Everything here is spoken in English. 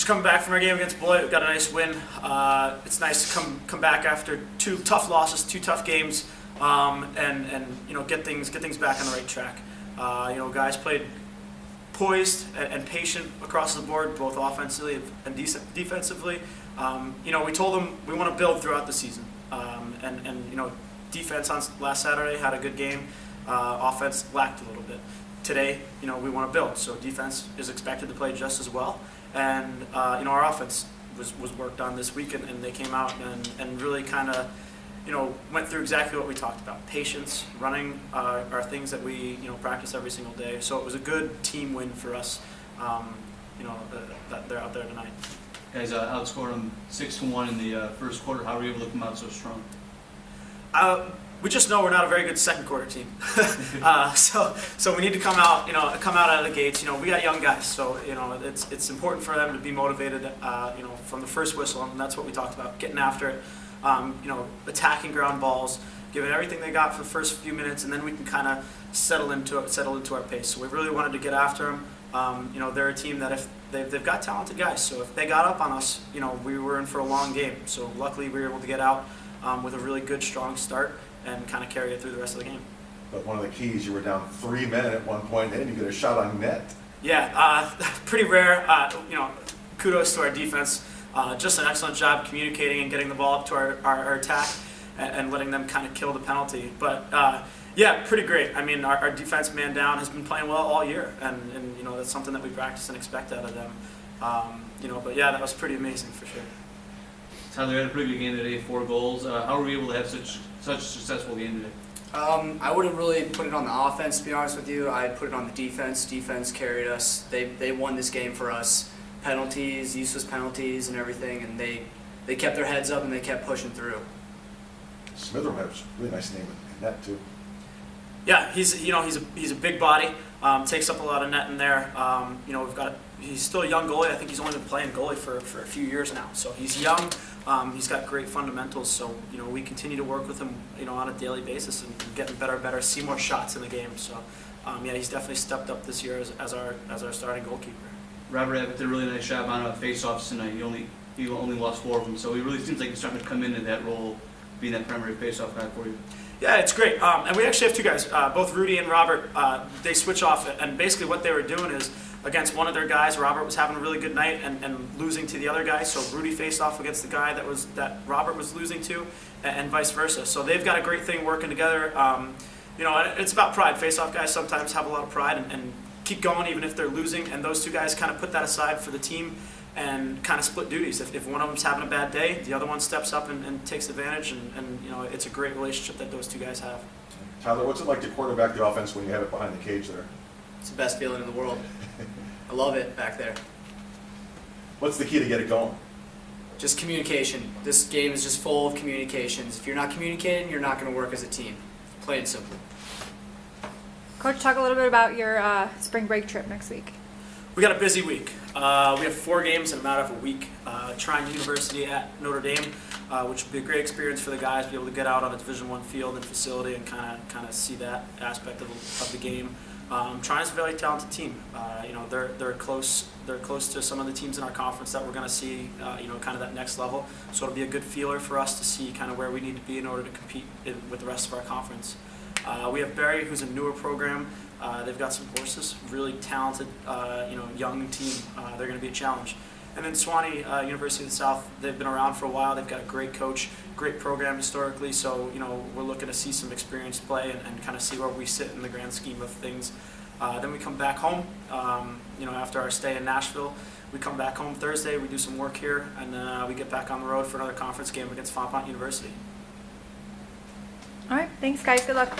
Just coming back from our game against Beloit, we got a nice win. It's nice to come back after 2 tough losses, 2 tough games, and get things back on the right track. Guys played poised and patient across the board, both offensively and defensively. We told them we want to build throughout the season, defense on last Saturday had a good game. Offense lacked a little bit. Today, we want to build, so defense is expected to play just as well. And our offense was worked on this week, and they came out and really kind of went through exactly what we talked about. Patience, running are things that we practice every single day. So it was a good team win for us. That they're out there tonight. Guys outscored them 6-1 in the first quarter. How were you able to come out so strong? We just know we're not a very good second quarter team. So we need to come out of the gates. We got young guys, so it's important for them to be motivated. From the first whistle, and that's what we talked about: getting after it, attacking ground balls, giving everything they got for the first few minutes, and then we can kind of settle into our pace. So we really wanted to get after them. They're a team that if they've got talented guys, so if they got up on us, we were in for a long game. So luckily we were able to get out with a really good, strong start and kind of carry it through the rest of the game. But one of the keys, you were down 3 men at one point, and you get a shot on net. Yeah, pretty rare. Kudos to our defense. Just an excellent job communicating and getting the ball up to our attack and letting them kind of kill the penalty. But yeah, pretty great. I mean, our defense man down has been playing well all year, and that's something that we practice and expect out of them. But yeah, that was pretty amazing for sure. Tyler, you had a pretty good game today, 4 goals. How were you able to have such a successful game today? I wouldn't really put it on the offense, to be honest with you. I'd put it on the defense. Defense carried us. They won this game for us. Penalties, useless penalties, and everything, and they kept their heads up and they kept pushing through. Smitherman has a really nice name in net too. Yeah, he's a big body. Takes up a lot of net in there. He's still a young goalie. I think he's only been playing goalie for a few years now. So he's young. He's got great fundamentals. So we continue to work with him on a daily basis and getting better, see more shots in the game. So yeah, he's definitely stepped up this year as our starting goalkeeper. Robert Abbott did a really nice job on face-offs tonight. He only lost 4 of them, so he really seems like he's starting to come into that role, being that primary face-off guy for you. Yeah, it's great. And we actually have 2 guys, both Rudy and Robert. They switch off, and basically what they were doing is against one of their guys, Robert was having a really good night and losing to the other guy. So Rudy faced off against the guy that Robert was losing to, and vice versa. So they've got a great thing working together. It's about pride. Face-off guys sometimes have a lot of pride and keep going even if they're losing. And those 2 guys kind of put that aside for the team and kind of split duties. If one of them's having a bad day, the other one steps up and takes advantage. And it's a great relationship that those 2 guys have. Tyler, what's it like to quarterback the offense when you have it behind the cage there? It's the best feeling in the world. I love it back there. What's the key to get it going? Just communication. This game is just full of communications. If you're not communicating, you're not going to work as a team. Plain and simple. Coach, talk a little bit about your spring break trip next week. We got a busy week. We have 4 games in a matter of a week. Trine University at Notre Dame, which will be a great experience for the guys, be able to get out on a Division I field and facility and kind of see that aspect of the game. Trine's a very talented team. They're close to some of the teams in our conference that we're going to see, kind of that next level. So it'll be a good feeler for us to see kind of where we need to be in order to compete with the rest of our conference. We have Barry, who's a newer program. They've got some horses, really talented, young team. They're going to be a challenge. And then Sewanee University of the South, they've been around for a while. They've got a great coach, great program historically. So we're looking to see some experienced play and kind of see where we sit in the grand scheme of things. Then we come back home. After our stay in Nashville, we come back home Thursday. We do some work here, and then we get back on the road for another conference game against Fontbonne University. All right, thanks guys. Good luck.